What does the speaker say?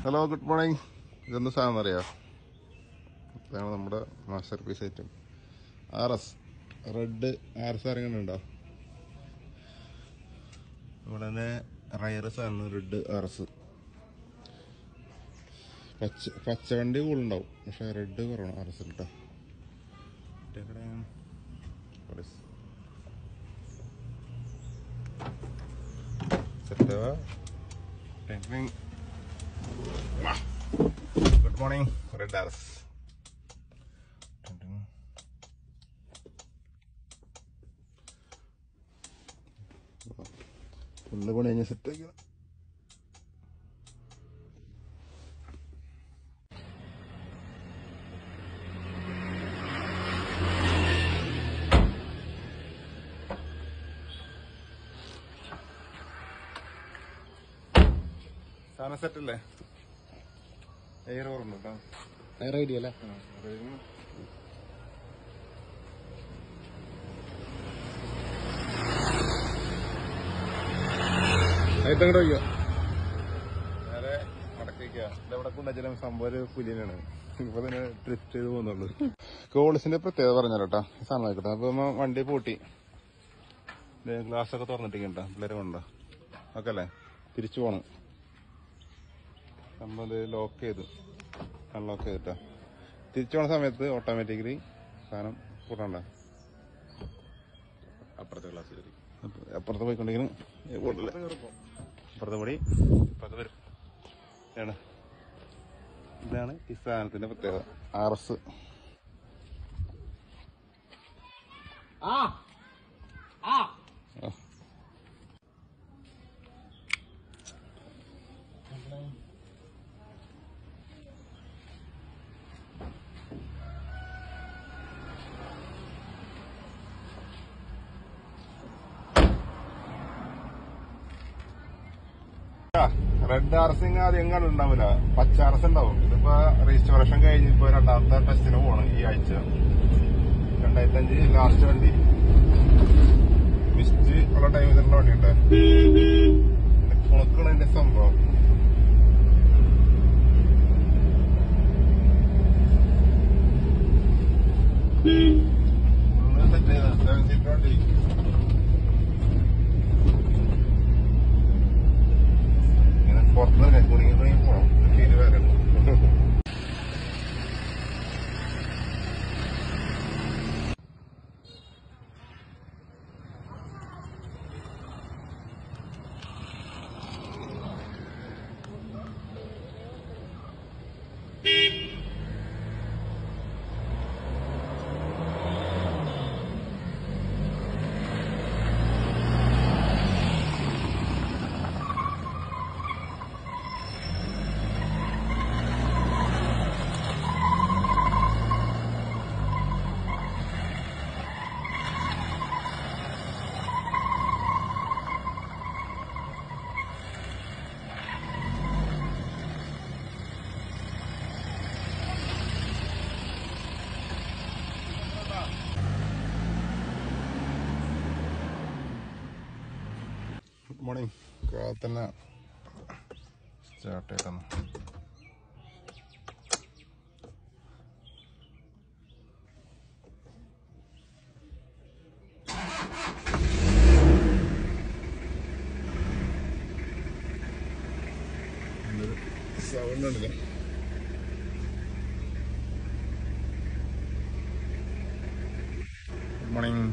Hello, good morning. ഇതൊന്ന് സാധനം അറിയാം. ഇതാണ് നമ്മുടെ masterpiece item RS red. RS ഇറങ്ങുന്നുണ്ടോ? ഇവിടെ തന്നെ റയറസ് ആണ് റെഡ് RS. പച്ച വണ്ടി കൂടുതലുണ്ടാവും, പക്ഷെ റെഡ് കുറവാണ് RS കേട്ടോ. Good morning. Red RS full പണി കഴിഞ്ഞ് സെറ്റ് ആക്കണം. സാധനം സെറ്റല്ലേ? എയർ ഓർമ്മ കേട്ടോ. എയർ ഐഡിയ അല്ലേ? ആയിട്ടങ്ങോട്ട് വയ്ക്കുക, നേരെ മടക്കി വയ്ക്കുക. ഇതെവിടെ കൊണ്ടുവച്ചാലും സംഭവം ഒരു പുലിനാണ്. ഇപ്പൊ തന്നെ ട്രിപ്പ് ചെയ്ത് പോകുന്നുള്ളൂ. കോളിസിന്റെ പ്രത്യേകത പറഞ്ഞാലോ കേട്ടോ. സാധനം ആയിക്കോട്ടെ. അപ്പൊ വണ്ടി പൂട്ടി, ഗ്ലാസ് ഒക്കെ തുറന്നിട്ടിട്ടോ, പിള്ളേരെ കൊണ്ടോ ഓക്കെ അല്ലേ? തിരിച്ചു പോണം. സംഭവം ലോക്ക് ചെയ്തു, അൺലോക്ക് ചെയ്തിട്ടാ. തിരിച്ചു പോണ സമയത്ത് ഓട്ടോമാറ്റിക്കലി സാധനം കൂട്ടണ്ട. അപ്പുറത്തെ ഗ്ലാസ് കയറി അപ്പുറത്ത് പോയിക്കൊണ്ടെങ്കിലും അപ്പുറത്തെ പൊടി ഇപ്പുറത്ത് വരും. ഇതാണ് ഈ സാധനത്തിന്റെ പ്രത്യേകത. RS റെഡ് RS ആദ്യം എങ്ങാനും ഉണ്ടാവില്ല, പച്ച RS ഉണ്ടാവും. ഇതിപ്പോ രജിസ്ട്രേഷൻ കഴിഞ്ഞ് ഇപ്പൊ രണ്ടാമത്തെ ടെസ്റ്റിന് പോകണം ഈ ആഴ്ച. 2005 ലാസ്റ്റ് വണ്ടി. മിസ്റ്റ് ഉള്ള ടൈം ഇതിനുള്ള വണ്ടിയുണ്ട്. കുണക്കാണ് ഇതിന്റെ സംഭവം. സെറ്റ് ചെയ്ത 7 സീറ്റർ വണ്ടി. പുറത്ത് കുടുങ്ങി പോകണം. തീരെ വരണം. Good morning. തന്നെ സ്റ്റാർട്ട് ചെയ്താണ്. സൗണ്ട് ഉണ്ടല്ലേ? Good morning.